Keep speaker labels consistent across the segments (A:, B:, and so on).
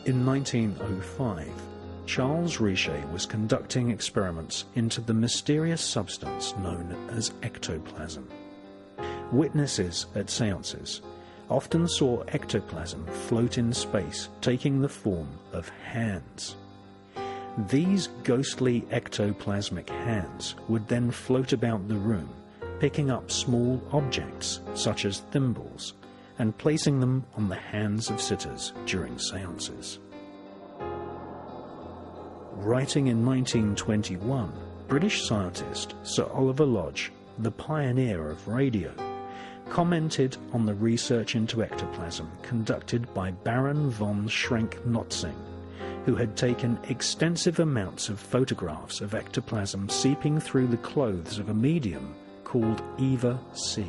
A: In 1905, Charles Richet was conducting experiments into the mysterious substance known as ectoplasm. Witnesses at séances often saw ectoplasm float in space, taking the form of hands. These ghostly ectoplasmic hands would then float about the room, picking up small objects such as thimbles and placing them on the hands of sitters during séances. Writing in 1921, British scientist Sir Oliver Lodge, the pioneer of radio, commented on the research into ectoplasm conducted by Baron von Schrenck-Notzing, who had taken extensive amounts of photographs of ectoplasm seeping through the clothes of a medium called Eva C.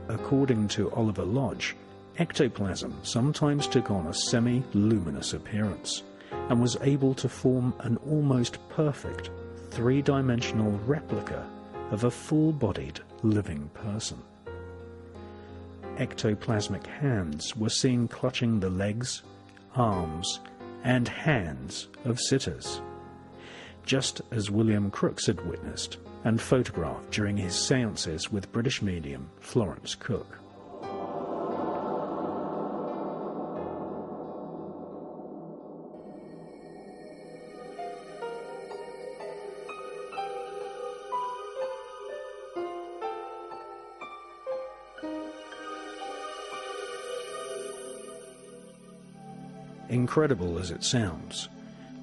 A: According to Oliver Lodge, ectoplasm sometimes took on a semi-luminous appearance and was able to form an almost perfect three-dimensional replica of a full-bodied living person. Ectoplasmic hands were seen clutching the legs, arms, and hands of sitters, just as William Crookes had witnessed and photographed during his séances with British medium Florence Cook. Incredible as it sounds,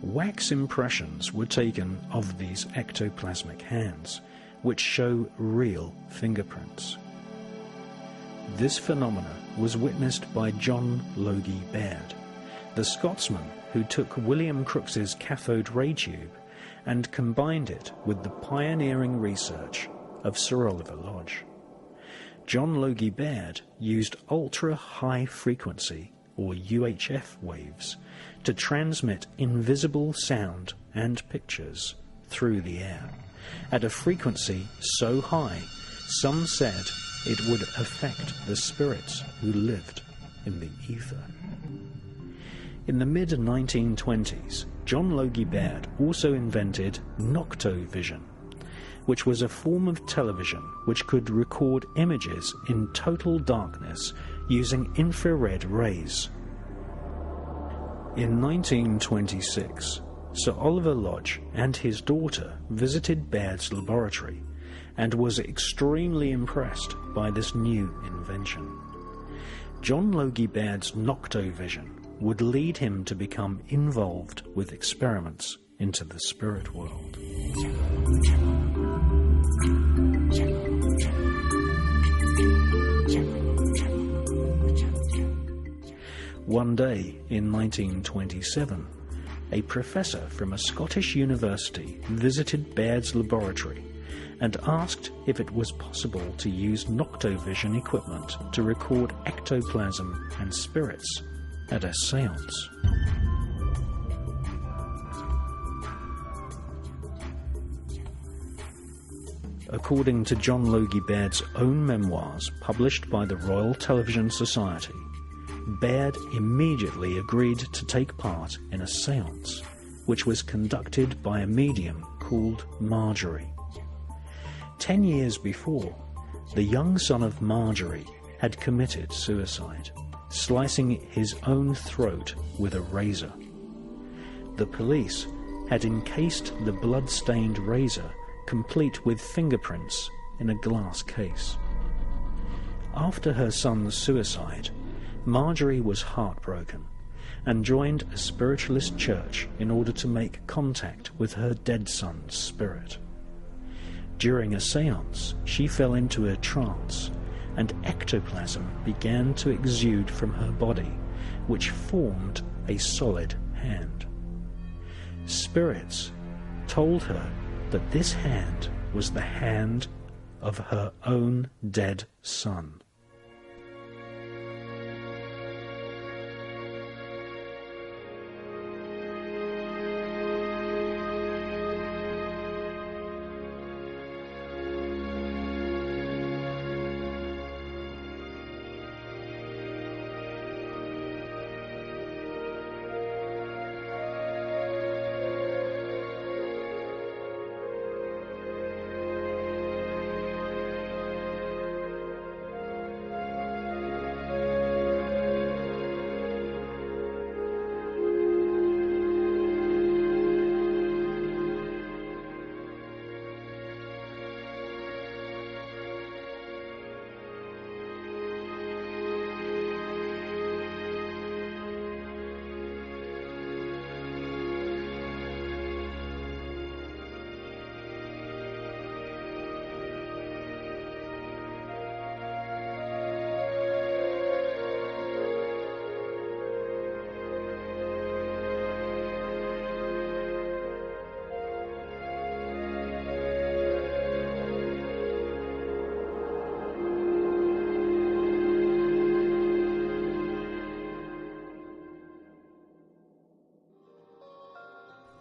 A: wax impressions were taken of these ectoplasmic hands, which show real fingerprints. This phenomena was witnessed by John Logie Baird, the Scotsman who took William Crookes's cathode ray tube and combined it with the pioneering research of Sir Oliver Lodge. John Logie Baird used ultra-high frequency or UHF waves to transmit invisible sound and pictures through the air at a frequency so high some said it would affect the spirits who lived in the ether. In the mid-1920s, John Logie Baird also invented noctovision, which was a form of television which could record images in total darkness using infrared rays. In 1926, Sir Oliver Lodge and his daughter visited Baird's laboratory and was extremely impressed by this new invention. John Logie Baird's noctovision would lead him to become involved with experiments into the spirit world. One day in 1927, a professor from a Scottish university visited Baird's laboratory and asked if it was possible to use noctovision equipment to record ectoplasm and spirits at a séance. According to John Logie Baird's own memoirs published by the Royal Television Society, Baird immediately agreed to take part in a séance, which was conducted by a medium called Marjorie. 10 years before, the young son of Marjorie had committed suicide, slicing his own throat with a razor. The police had encased the blood-stained razor complete with fingerprints in a glass case. After her son's suicide, Marjorie was heartbroken and joined a spiritualist church in order to make contact with her dead son's spirit. During a séance, she fell into a trance, and ectoplasm began to exude from her body, which formed a solid hand. Spirits told her that this hand was the hand of her own dead son.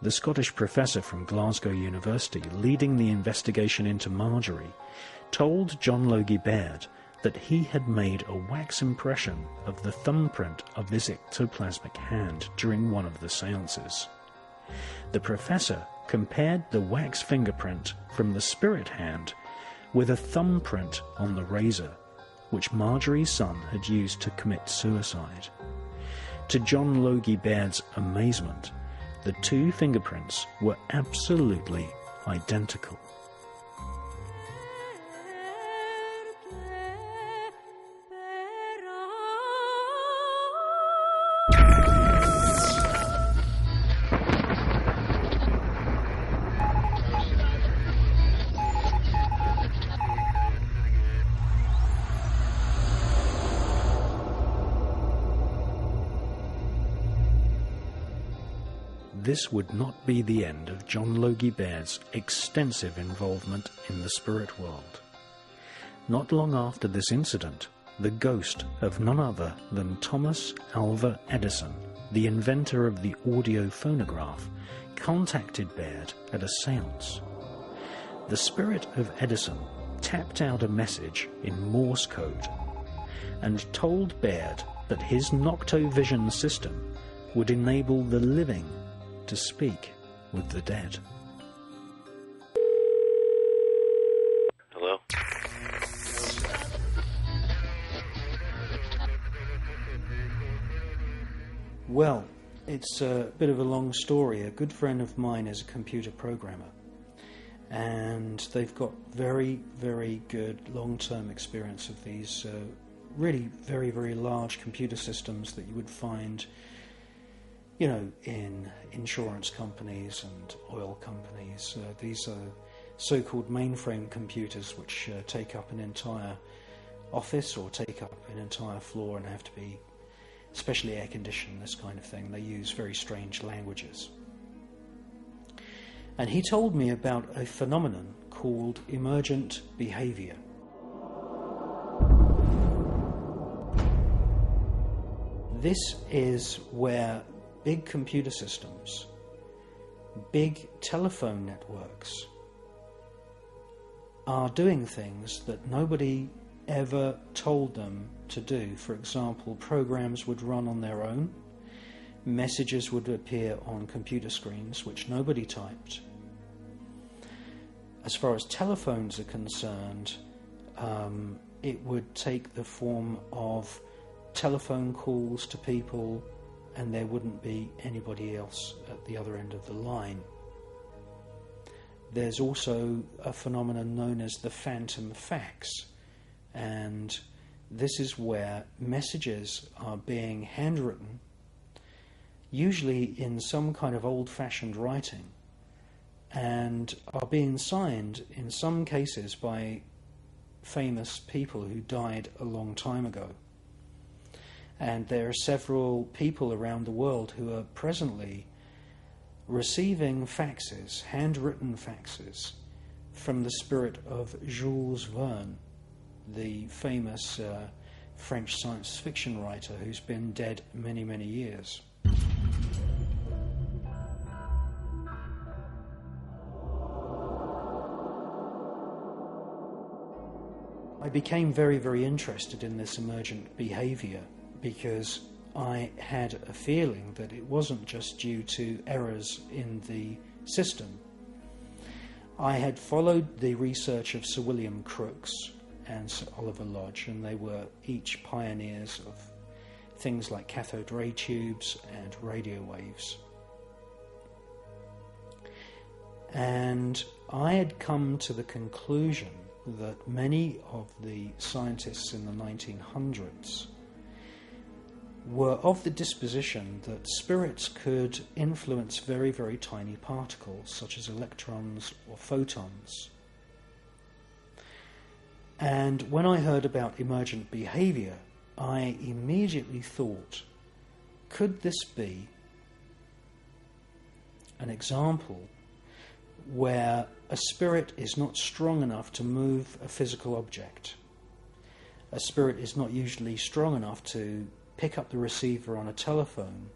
A: the Scottish professor from Glasgow University leading the investigation into Marjorie, told John Logie Baird that he had made a wax impression of the thumbprint of this ectoplasmic hand during one of the seances. The professor compared the wax fingerprint from the spirit hand with a thumbprint on the razor, which Marjorie's son had used to commit suicide. To John Logie Baird's amazement, the two fingerprints were absolutely identical. This would not be the end of John Logie Baird's extensive involvement in the spirit world. Not long after this incident, the ghost of none other than Thomas Alva Edison, the inventor of the audio phonograph, contacted Baird at a séance. The spirit of Edison tapped out a message in Morse code and told Baird that his Noctovision system would enable the living to speak with the dead.
B: Hello?
A: Well, it's a bit of a long story. A good friend of mine is a computer programmer, and they've got very, very good long-term experience of these really very, very large computer systems that you would find, you know, in insurance companies and oil companies. These are so-called mainframe computers which take up an entire office or take up an entire floor and have to be specially air-conditioned, this kind of thing. They use very strange languages. And he told me about a phenomenon called emergent behavior. This is where big computer systems, big telephone networks are doing things that nobody ever told them to do. For example, programs would run on their own, messages would appear on computer screens which nobody typed. As far as telephones are concerned, it would take the form of telephone calls to people, and there wouldn't be anybody else at the other end of the line. There's also a phenomenon known as the phantom fax, and this is where messages are being handwritten, usually in some kind of old-fashioned writing, and are being signed in some cases by famous people who died a long time ago. And there are several people around the world who are presently receiving faxes, handwritten faxes, from the spirit of Jules Verne, the famous French science fiction writer who's been dead many, many years. I became very, very interested in this emergent behavior because I had a feeling that it wasn't just due to errors in the system. I had followed the research of Sir William Crookes and Sir Oliver Lodge, and they were each pioneers of things like cathode ray tubes and radio waves. And I had come to the conclusion that many of the scientists in the 1900s were of the disposition that spirits could influence very, very tiny particles, such as electrons or photons. And when I heard about emergent behavior, I immediately thought, could this be an example where a spirit is not strong enough to move a physical object? A spirit is not usually strong enough to pick up the receiver on a telephone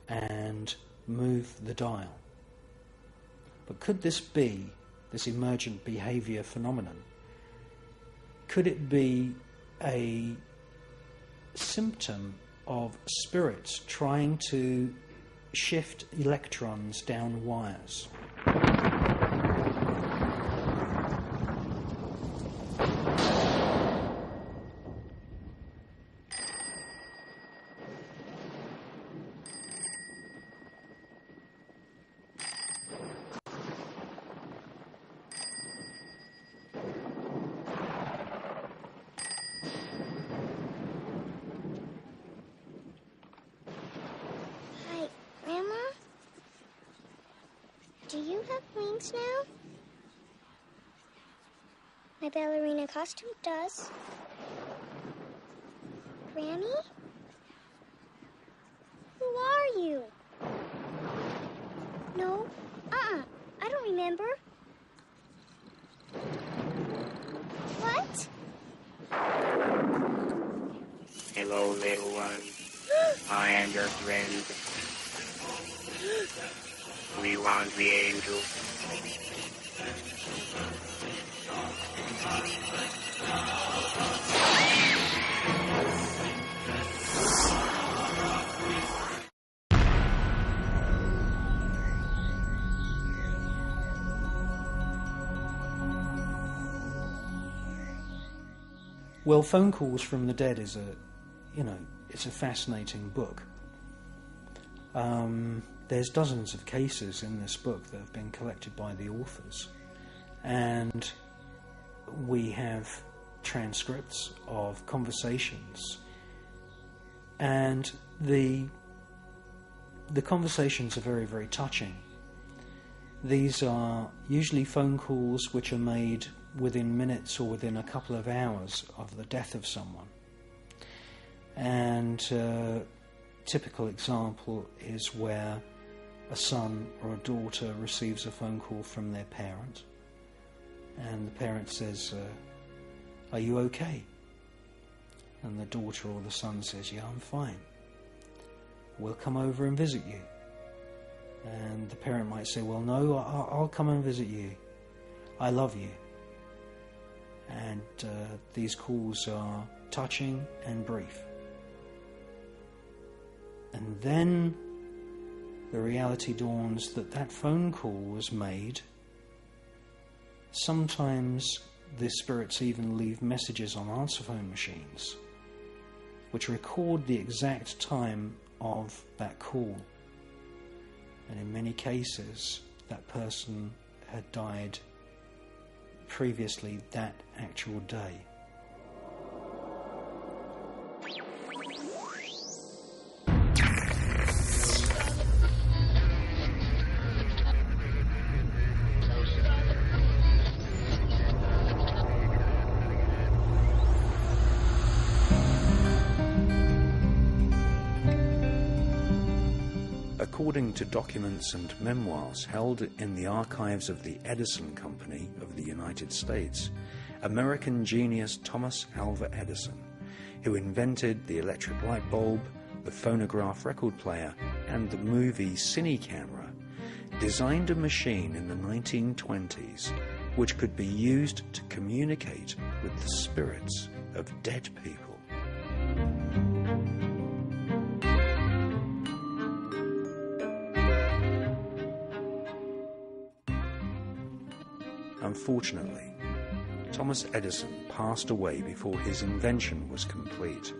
A: and move the dial. But could this be, this emergent behavior phenomenon, could it be a symptom of spirits trying to shift electrons down wires?
C: Hi, Grandma? Do you have wings now? My ballerina costume does. Granny? Who are you? No, I don't remember. What?
D: Hello, little one. I am your friend. We want the angel.
A: Well, Phone Calls from the Dead is it's a fascinating book. There's dozens of cases in this book that have been collected by the authors, and we have transcripts of conversations, and the conversations are very, very touching. These are usually phone calls which are made within minutes or within a couple of hours of the death of someone. And typical example is where a son or a daughter receives a phone call from their parent, and the parent says, "Are you okay?" And the daughter or the son says, "Yeah, I'm fine. We'll come over and visit you." And the parent might say, "Well, no, I'll come and visit you. I love you." And these calls are touching and brief. And then the reality dawns that that phone call was made. Sometimes the spirits even leave messages on answer phone machines which record the exact time of that call. And in many cases, that person had died previously that actual day. According to documents and memoirs held in the archives of the Edison Company of the United States, American genius Thomas Alva Edison, who invented the electric light bulb, the phonograph record player, and the movie cine camera, designed a machine in the 1920s which could be used to communicate with the spirits of dead people. Unfortunately, Thomas Edison passed away before his invention was complete.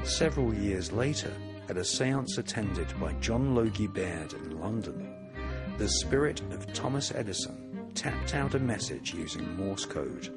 A: Several years later, at a séance attended by John Logie Baird in London, the spirit of Thomas Edison tapped out a message using Morse code.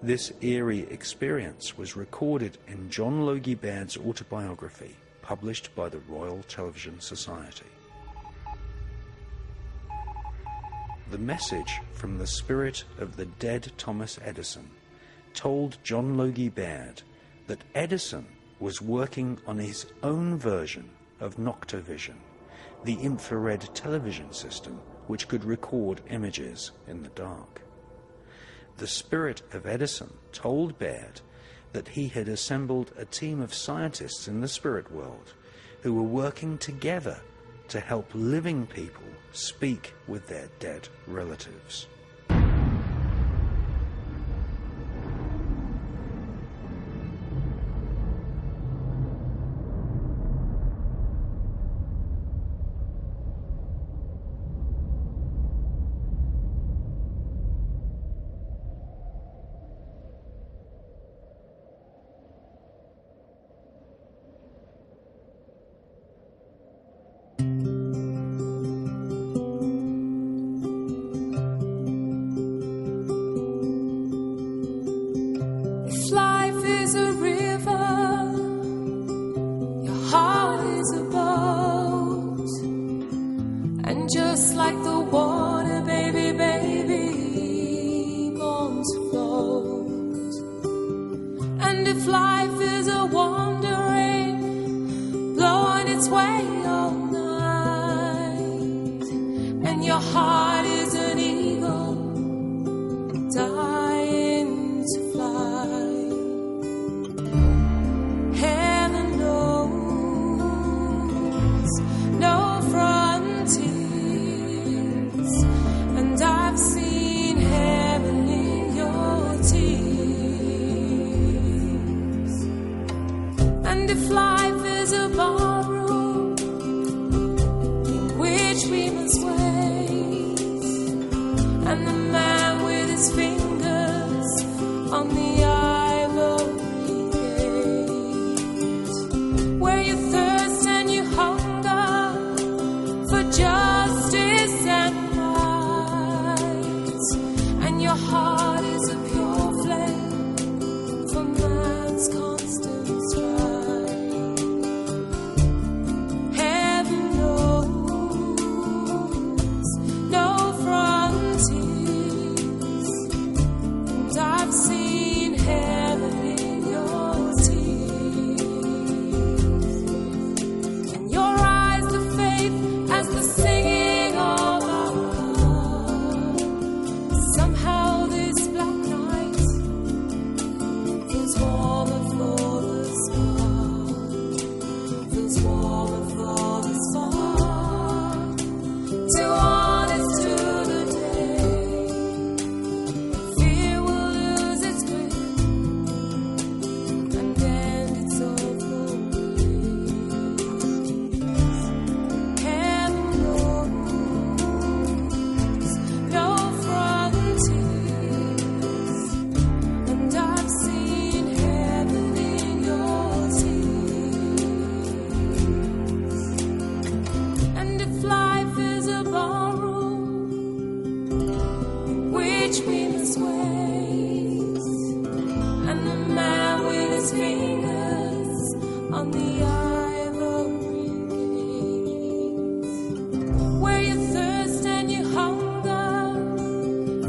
A: This eerie experience was recorded in John Logie Baird's autobiography, published by the Royal Television Society. The message from the spirit of the dead Thomas Edison told John Logie Baird that Edison was working on his own version of Noctovision, the infrared television system which could record images in the dark. The spirit of Edison told Baird that he had assembled a team of scientists in the spirit world who were working together to help living people speak with their dead relatives.
E: Just like the water, baby, baby, born to float. And if life is a wandering, blowing its way all night, and your heart is an eagle, dying to fly, heaven knows no frontier. And I've seen heaven in your tears. And if life is a ballroom in which we must wait, and the man with his fingers on the ivory gate, where you thirst and you hunger for justice and your heart is a pure flame for man's constant strife. Heaven knows no frontiers, and I've seen heaven in your tears. In your eyes the faith as the singing of our love. Somehow this black night feels warmer for the spark, feels warmer for the spark. Too honest to the day, fear will lose its grip, and then it's all for peace. Heaven knows no frontiers, and I've seen heaven in your tears. And if life is a ballroom in which we must wait, and the man with his fingers on the ivory gate, where you thirst and you hunger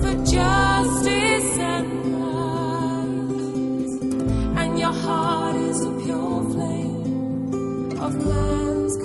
E: for justice and right, and your heart is a pure flame of man's